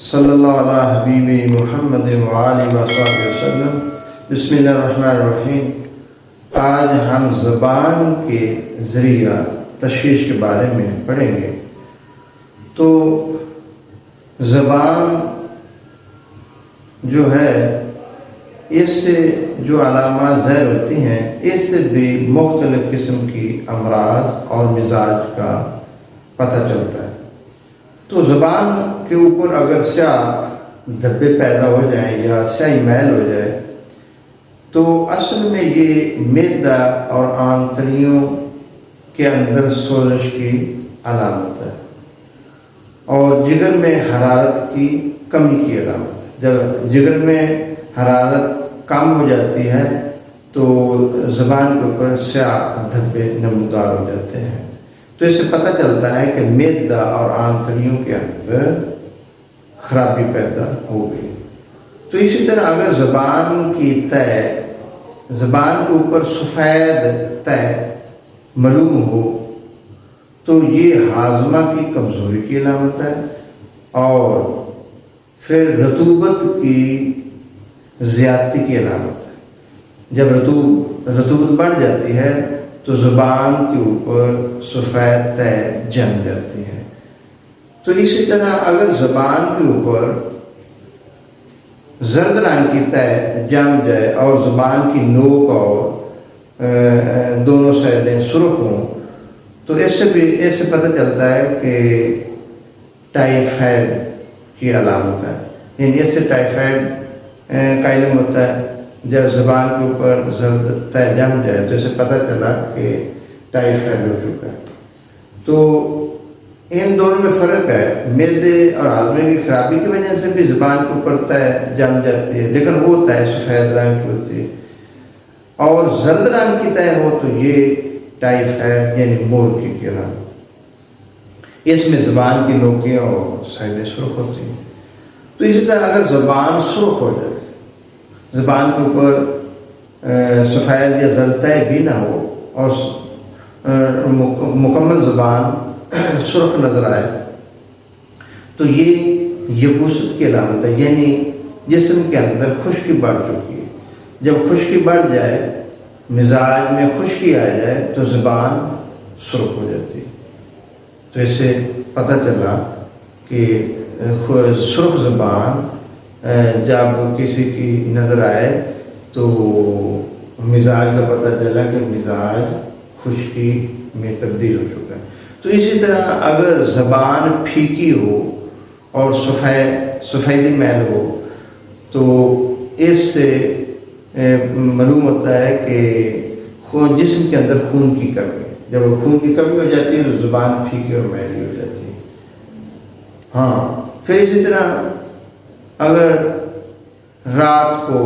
صلی اللہ علیہ حبیب محمد وآلہ وصحبہ وسلم۔ بسم اللہ الرحمن الرحیم۔ آج ہم زبان کے ذریعہ تشخیص کے بارے میں پڑھیں گے۔ تو زبان جو ہے، اس سے جو علامات ظاہر ہوتی ہیں، اس سے بھی مختلف قسم کی امراض اور مزاج کا پتہ چلتا ہے۔ تو زبان کے اوپر اگر سیاہ دھبے پیدا ہو جائیں یا سیاہی میل ہو جائے تو اصل میں یہ معدہ اور آنتڑیوں کے اندر سوزش کی علامت ہے اور جگر میں حرارت کی کمی کی علامت ہے۔ جب جگر میں حرارت کم ہو جاتی ہے تو زبان کے اوپر سیاہ دھبے نمودار ہو جاتے ہیں۔ تو اس سے پتہ چلتا ہے کہ معدہ اور آنتڑیوں کے اندر خرابی پیدا ہو گئی۔ تو اسی طرح اگر زبان کی تہہ، زبان کے اوپر سفید تہہ معلوم ہو تو یہ ہاضمہ کی کمزوری کی علامت ہے، اور پھر رطوبت کی زیادتی کی علامت ہے۔ جب رطوبت بڑھ جاتی ہے تو زبان کے اوپر سفید تہہ جم جاتی ہے۔ تو اسی طرح اگر زبان کے اوپر زرد رنگ کی تہہ جم جائے اور زبان کی نوک اور دونوں سائڈیں سرخ ہوں تو اس سے پتہ چلتا ہے کہ ٹائیفائڈ کی علامت ہے۔ یعنی اس سے ٹائیفائڈ کا علم ہوتا ہے۔ جب زبان کے اوپر زرد تہہ جم جائے تو اسے پتہ چلا کہ ٹائیفائڈ ہو چکا ہے۔ تو ان دونوں میں فرق ہے۔ معدے اور ہاضمے کی خرابی کی وجہ سے بھی زبان کے اوپر تہہ جم جاتی ہے، لیکن وہ تہہ سفید رنگ کی ہوتی ہے، اور زرد رنگ کی تہہ ہو تو یہ ٹائیفائڈ یعنی مورکی کی علامت۔ اس میں زبان کی نوکیں اور سائڈیں سرخ ہوتی ہیں۔ تو اسی طرح اگر زبان سرخ ہو جائے، زبان کے اوپر سفید یا زرد تہہ بھی نہ ہو اور مکمل زبان سرخ نظر آئے تو یہ یبوست کی علامت ہے، یعنی جسم کے اندر خشکی بڑھ چکی ہے۔ جب خشکی بڑھ جائے، مزاج میں خشکی آ جائے تو زبان سرخ ہو جاتی ہے۔ تو اس سے پتہ چلا کہ سرخ زبان جب کسی کی نظر آئے تو مزاج کا پتہ چلا کہ مزاج خشکی میں تبدیل ہو چکا ہے۔ تو اسی طرح اگر زبان پھیکی ہو اور سفیدی میل ہو تو اس سے معلوم ہوتا ہے کہ جسم کے اندر خون کی کمی ہے۔ جب خون کی کمی ہو جاتی ہے تو زبان پھیکی اور میلی ہو جاتی ہے۔ ہاں، پھر اسی طرح اگر رات کو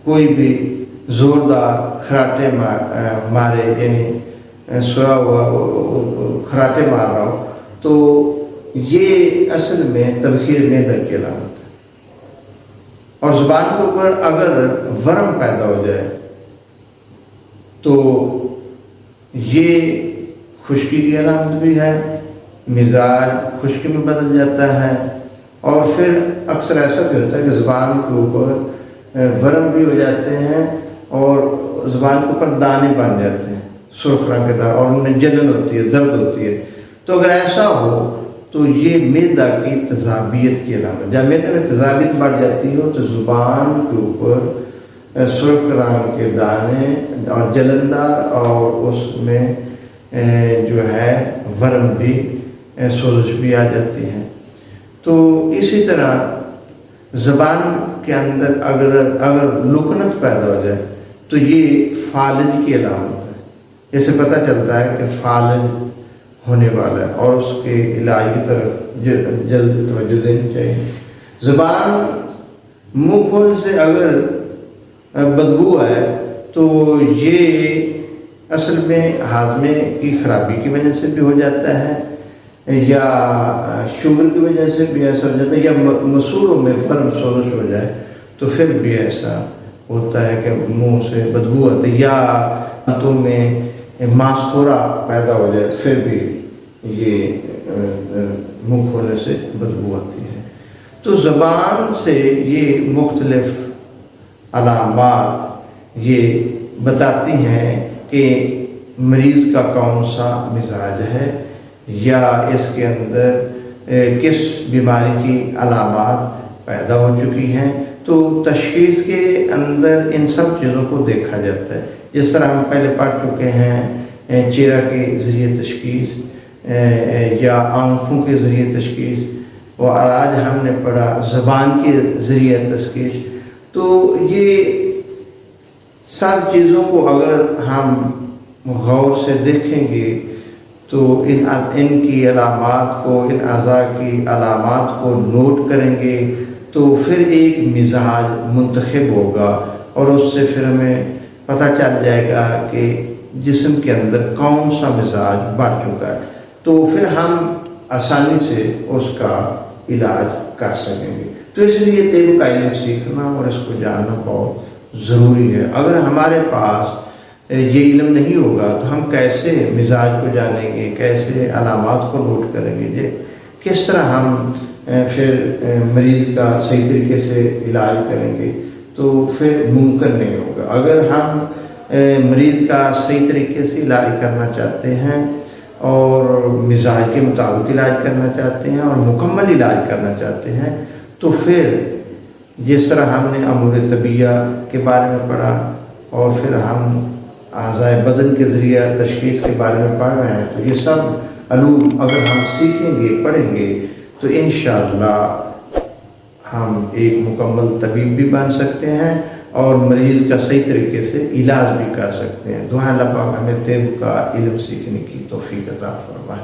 کوئی بھی زوردار خراٹے مارے، یعنی سویا ہوا خراٹے مار رہا ہو تو یہ اصل میں تبخیر معدہ کی علامت ہے۔ اور زبان کے اوپر اگر ورم پیدا ہو جائے تو یہ خشکی کی علامت بھی ہے، مزاج خشکی میں بدل جاتا ہے، اور پھر اکثر ایسا بھی ہوتا ہے کہ زبان کے اوپر ورم بھی ہو جاتے ہیں اور زبان کے اوپر دانے بن جاتے ہیں، سرخ رنگ کے دانے، اور ان میں جلن ہوتی ہے، درد ہوتی ہے۔ تو اگر ایسا ہو تو یہ معدہ کی تیزابیت کی علامت۔ جب معدے میں تیزابیت بڑھ جاتی ہو تو زبان کے اوپر سرخ رنگ کے دانے اور جلندار اور اس میں جو ہے ورم بھی، سوزش بھی آ جاتی ہے۔ تو اسی طرح زبان کے اندر اگر لکنت پیدا ہو جائے تو یہ فالج کی علامت ہے۔ اس سے پتہ چلتا ہے کہ فالج ہونے والا ہے اور اس کے علاج کی طرف جلد توجہ دینی چاہیے۔ زبان منہ کھولنے سے اگر بدبو ہے تو یہ اصل میں ہاضمے کی خرابی کی وجہ سے بھی ہو جاتا ہے، یا شوگر کی وجہ سے بھی ایسا ہو جاتا ہے، یا مسوڑوں میں فرم سوزش ہو جائے تو پھر بھی ایسا ہوتا ہے کہ منہ سے بدبو آتی ہے، یا دانتوں میں ماسکورا پیدا ہو جائے تو پھر بھی یہ منہ کھولنے سے بدبو آتی ہے۔ تو زبان سے یہ مختلف علامات یہ بتاتی ہیں کہ مریض کا کون سا مزاج ہے یا اس کے اندر کس بیماری کی علامات پیدا ہو چکی ہیں۔ تو تشخیص کے اندر ان سب چیزوں کو دیکھا جاتا ہے، جس طرح ہم پہلے پڑھ چکے ہیں چہرہ کے ذریعے تشخیص یا آنکھوں کے ذریعے تشخیص، اور آج ہم نے پڑھا زبان کے ذریعے تشخیص۔ تو یہ سب چیزوں کو اگر ہم غور سے دیکھیں گے تو ان کی علامات کو، ان اعضاء کی علامات کو نوٹ کریں گے تو پھر ایک مزاج منتخب ہوگا، اور اس سے پھر ہمیں پتہ چل جائے گا کہ جسم کے اندر کون سا مزاج بڑھ چکا ہے، تو پھر ہم آسانی سے اس کا علاج کر سکیں گے۔ تو اس لیے طب کا علم سیکھنا اور اس کو جاننا بہت ضروری ہے۔ اگر ہمارے پاس یہ علم نہیں ہوگا تو ہم کیسے مزاج کو جانیں گے، کیسے علامات کو نوٹ کریں گے، کس طرح ہم پھر مریض کا صحیح طریقے سے علاج کریں گے، تو پھر ممکن نہیں ہوگا۔ اگر ہم مریض کا صحیح طریقے سے علاج کرنا چاہتے ہیں اور مزاج کے مطابق علاج کرنا چاہتے ہیں اور مکمل علاج کرنا چاہتے ہیں، تو پھر جس طرح ہم نے امور طبیعہ کے بارے میں پڑھا اور پھر ہم اعضاء بدن کے ذریعہ تشخیص کے بارے میں پڑھ رہے ہیں، تو یہ سب علوم اگر ہم سیکھیں گے، پڑھیں گے، تو انشاءاللہ ہم ایک مکمل طبیب بھی بن سکتے ہیں اور مریض کا صحیح طریقے سے علاج بھی کر سکتے ہیں۔ دعا اللہ پاک ہمیں طب کا علم سیکھنے کی توفیق عطا فرمائے۔